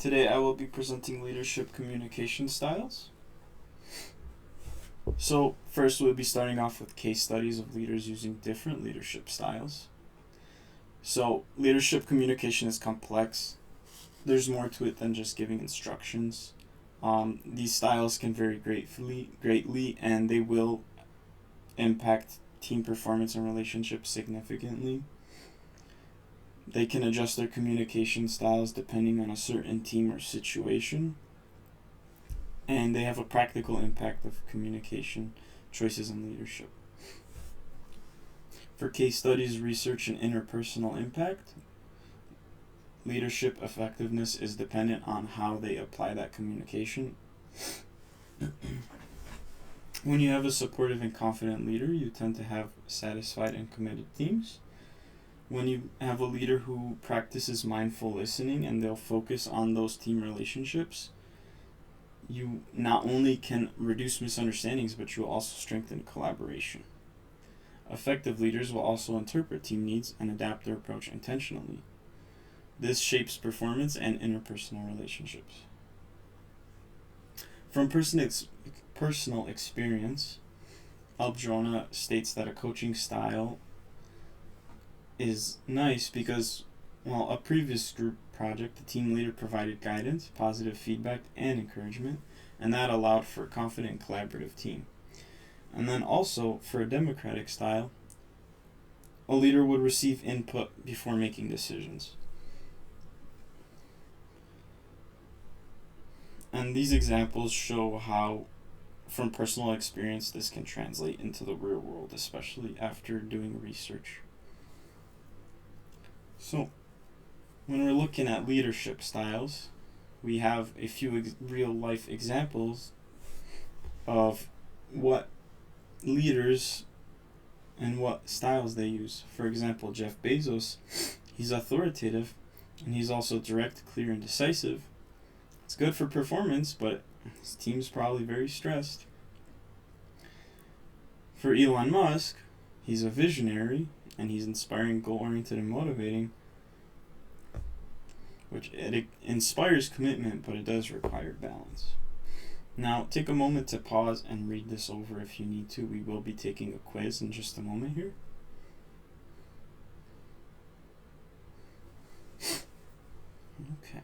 Today I will be presenting leadership communication styles. So first we'll be starting off with case studies of leaders using different leadership styles. So leadership communication is complex. There's more to it than just giving instructions. These styles can vary greatly, and they will impact team performance and relationships significantly. They can adjust their communication styles depending on a certain team or situation, and they have a practical impact of communication choices and leadership. For case studies, research, and interpersonal impact, leadership effectiveness is dependent on how they apply that communication. When you have a supportive and confident leader, you tend to have satisfied and committed teams. When you have a leader who practices mindful listening and they'll focus on those team relationships, you not only can reduce misunderstandings, but you will also strengthen collaboration. Effective leaders will also interpret team needs and adapt their approach intentionally. This shapes performance and interpersonal relationships. From personal experience, Albrona states that a coaching style is nice because, while a previous group project, the team leader provided guidance, positive feedback, and encouragement, and that allowed for a confident, collaborative team. And then also, for a democratic style, a leader would receive input before making decisions. And these examples show how, from personal experience, this can translate into the real world, especially after doing research. So, when we're looking at leadership styles, we have a few real-life examples of what leaders and what styles they use. For example, Jeff Bezos, he's authoritative, and he's also direct, clear, and decisive. It's good for performance, but his team's probably very stressed. For Elon Musk, he's a visionary, and he's inspiring, goal-oriented, and motivating, which it inspires commitment, but it does require balance. Now, take a moment to pause and read this over if you need to. We will be taking a quiz in just a moment here. Okay.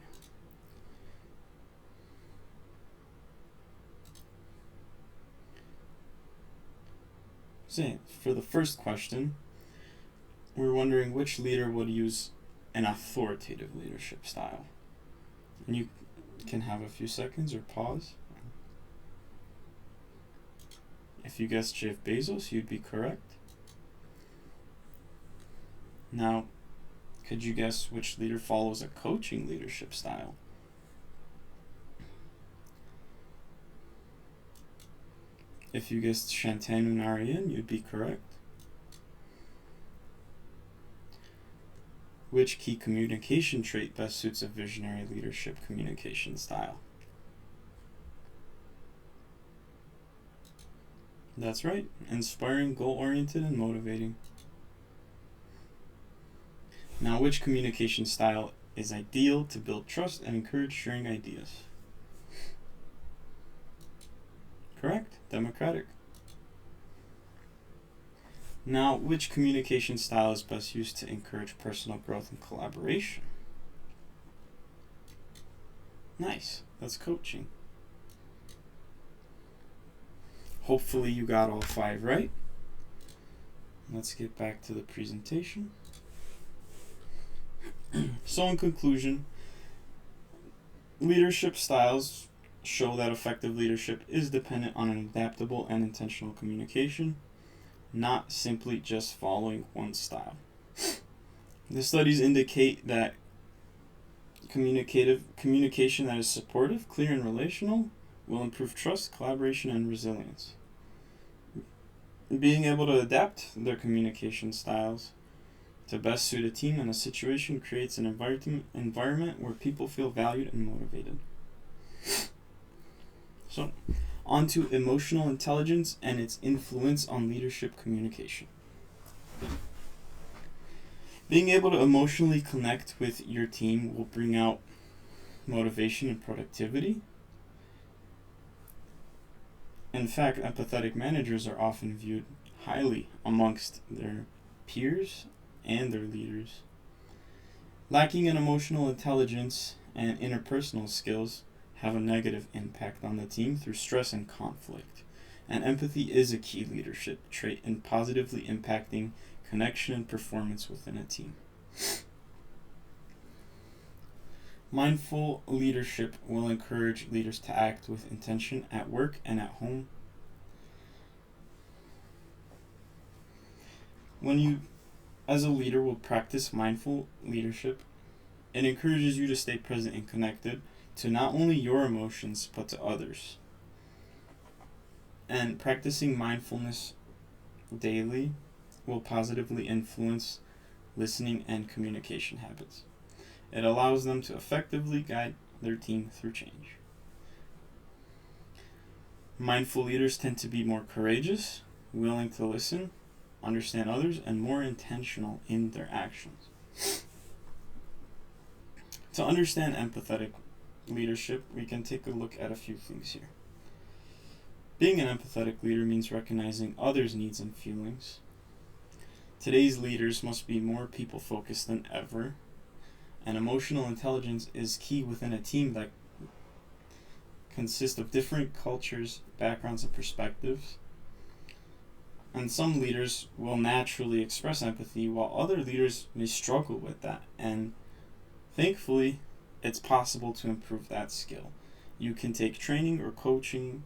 So, for the first question, we're wondering which leader would use an authoritative leadership style. And you can have a few seconds or pause. If you guessed Jeff Bezos, you'd be correct. Now, could you guess which leader follows a coaching leadership style? If you guessed Shantanu Narayan, you'd be correct. Which key communication trait best suits a visionary leadership communication style? That's right, inspiring, goal-oriented, and motivating. Now, which communication style is ideal to build trust and encourage sharing ideas? Correct, democratic. Now, which communication style is best used to encourage personal growth and collaboration? Nice, that's coaching. Hopefully you got all 5 right. Let's get back to the presentation. So in conclusion, leadership styles show that effective leadership is dependent on an adaptable and intentional communication, not simply just following one style. The studies indicate that communication that is supportive, clear, and relational will improve trust, collaboration, and resilience. Being able to adapt their communication styles to best suit a team and a situation creates an environment where people feel valued and motivated. So, on to emotional intelligence and its influence on leadership communication. Being able to emotionally connect with your team will bring out motivation, and productivity. In fact, empathetic managers are often viewed highly amongst their peers and their leaders. Lacking in emotional intelligence and interpersonal skills have a negative impact on the team through stress and conflict. And empathy is a key leadership trait in positively impacting connection and performance within a team. Mindful leadership will encourage leaders to act with intention at work and at home. When you, as a leader, will practice mindful leadership, it encourages you to stay present and connected to not only your emotions but to others. And practicing mindfulness daily will positively influence listening and communication habits. It allows them to effectively guide their team through change. Mindful leaders tend to be more courageous, willing to listen, understand others, and more intentional in their actions. To understand empathetic leadership, we can take a look at a few things here. Being an empathetic leader means recognizing others' needs and feelings. Today's leaders must be more people-focused than ever, and emotional intelligence is key within a team that consists of different cultures, backgrounds, and perspectives. And some leaders will naturally express empathy, while other leaders may struggle with that. And thankfully, it's possible to improve that skill. You can take training or coaching.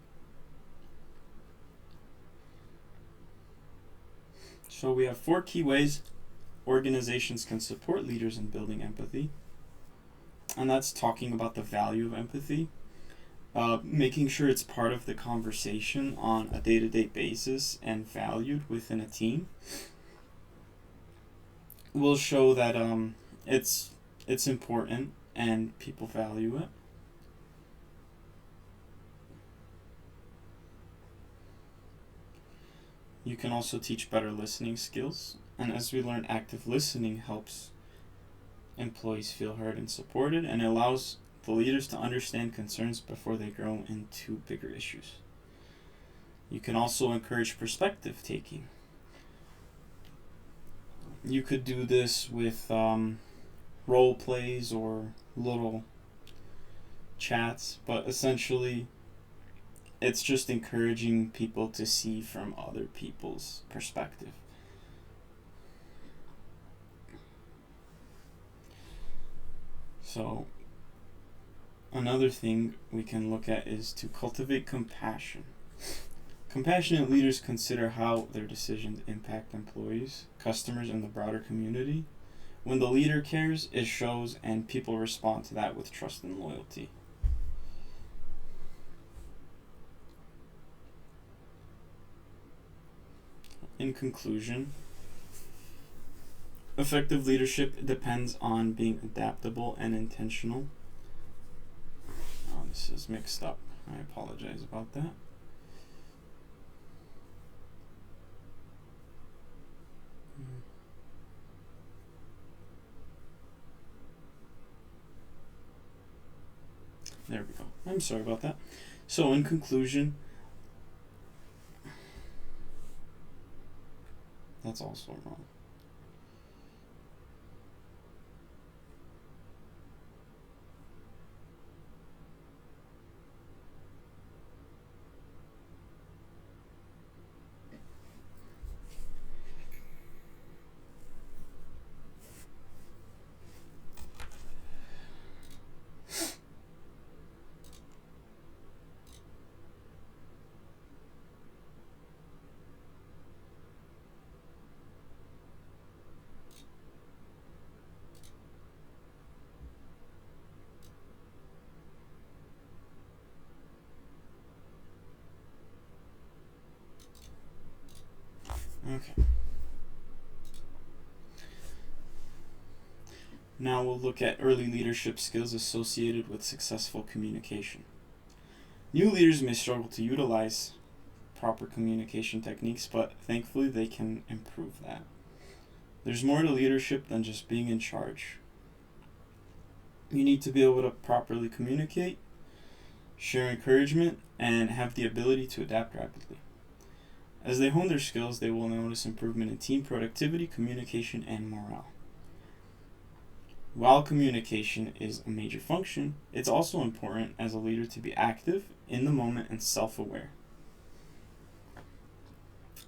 So we have 4 key ways organizations can support leaders in building empathy. And that's talking about the value of empathy, making sure it's part of the conversation on a day-to-day basis and valued within a team. Will show that it's important and people value it. You can also teach better listening skills, and as we learn, active listening helps employees feel heard and supported, and it allows the leaders to understand concerns before they grow into bigger issues. You can also encourage perspective taking. You could do this with role plays or little chats, but essentially it's just encouraging people to see from other people's perspective. So another thing we can look at is to cultivate compassion. Compassionate leaders consider how their decisions impact employees, customers, and the broader community. When the leader cares, it shows, and people respond to that with trust and loyalty. In conclusion, effective leadership depends on being adaptable and intentional. Oh, this is mixed up. I apologize about that. There we go. I'm sorry about that. So, in conclusion, that's also wrong. Okay. Now we'll look at early leadership skills associated with successful communication. New leaders may struggle to utilize proper communication techniques, but thankfully they can improve that. There's more to leadership than just being in charge. You need to be able to properly communicate, share encouragement, and have the ability to adapt rapidly. As they hone their skills, they will notice improvement in team productivity, communication, and morale. While communication is a major function, it's also important as a leader to be active, in the moment, and self-aware.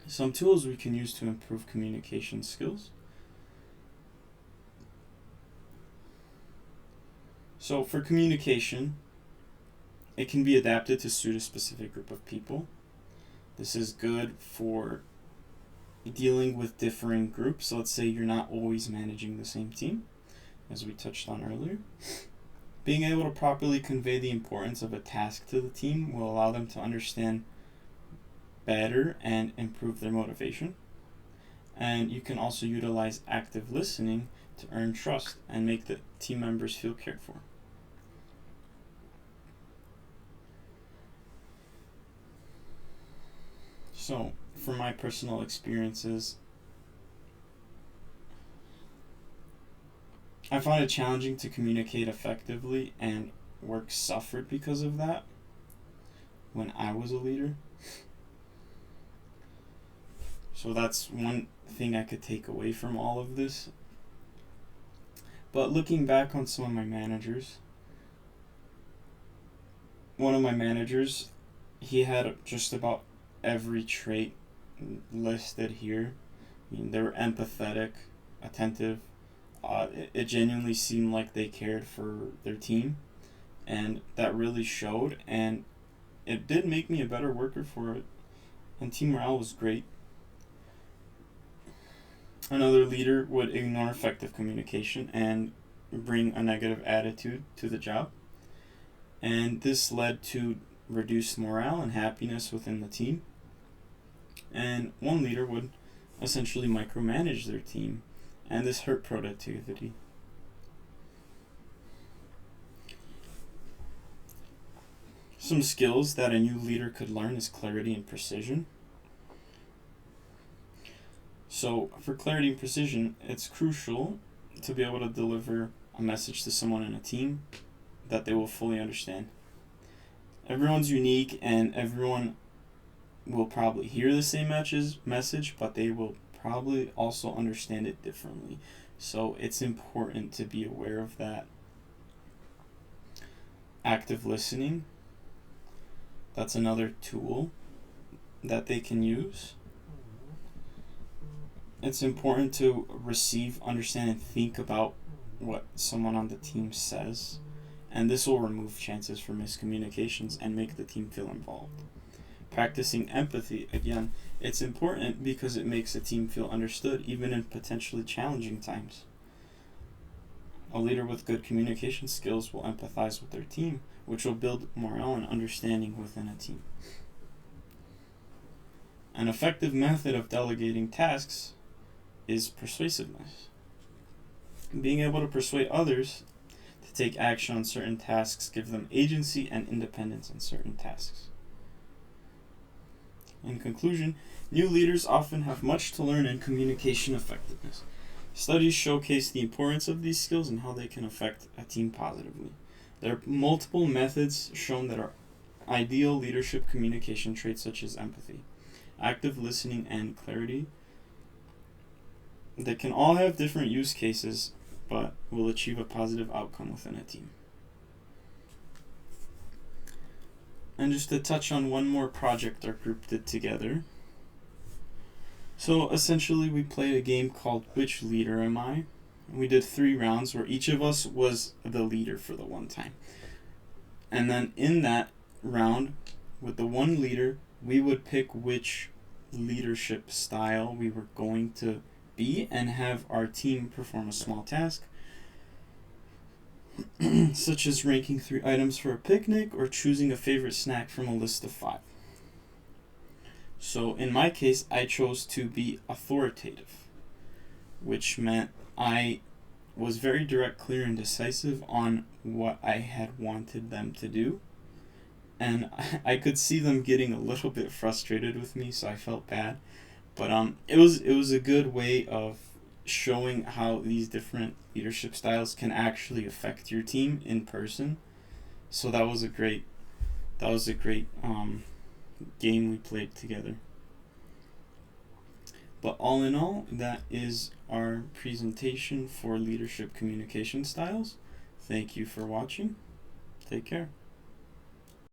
Some tools we can use to improve communication skills. So for communication, it can be adapted to suit a specific group of people. This is good for dealing with differing groups. So let's say you're not always managing the same team, as we touched on earlier. Being able to properly convey the importance of a task to the team will allow them to understand better and improve their motivation. And you can also utilize active listening to earn trust and make the team members feel cared for. So, from my personal experiences, I found it challenging to communicate effectively, and work suffered because of that when I was a leader. So that's one thing I could take away from all of this. But looking back on some of my managers, one of my managers, he had just about every trait listed here. I mean, they were empathetic, attentive. It genuinely seemed like they cared for their team, and that really showed, and it did make me a better worker for it, and team morale was great. Another leader would ignore effective communication and bring a negative attitude to the job, and this led to reduced morale and happiness within the team. And one leader would essentially micromanage their team, and this hurt productivity. Some skills that a new leader could learn is clarity and precision. So for clarity and precision, it's crucial to be able to deliver a message to someone in a team that they will fully understand. Everyone's unique, and everyone will probably hear the same message, but they will probably also understand it differently. So it's important to be aware of that. Active listening, that's another tool that they can use. It's important to receive, understand, and think about what someone on the team says, and this will remove chances for miscommunications and make the team feel involved. Practicing empathy, again, it's important because it makes the team feel understood even in potentially challenging times. A leader with good communication skills will empathize with their team, which will build morale and understanding within a team. An effective method of delegating tasks is persuasiveness. Being able to persuade others to take action on certain tasks gives them agency and independence in certain tasks. In conclusion, new leaders often have much to learn in communication effectiveness. Studies showcase the importance of these skills and how they can affect a team positively. There are multiple methods shown that are ideal leadership communication traits, such as empathy, active listening, and clarity. They can all have different use cases, but will achieve a positive outcome within a team. And just to touch on one more project our group did together. So essentially we played a game called Which Leader Am I? And we did 3 rounds where each of us was the leader for the one time. And then in that round, with the one leader, we would pick which leadership style we were going to be and have our team perform a small task, such as ranking 3 items for a picnic or choosing a favorite snack from a list of 5. So in my case, I chose to be authoritative, which meant I was very direct, clear, and decisive on what I had wanted them to do. And I could see them getting a little bit frustrated with me, so I felt bad. But it was a good way of showing how these different leadership styles can actually affect your team in person. So that was a great game we played together. But all in all, that is our presentation for leadership communication styles. Thank you for watching. Take care.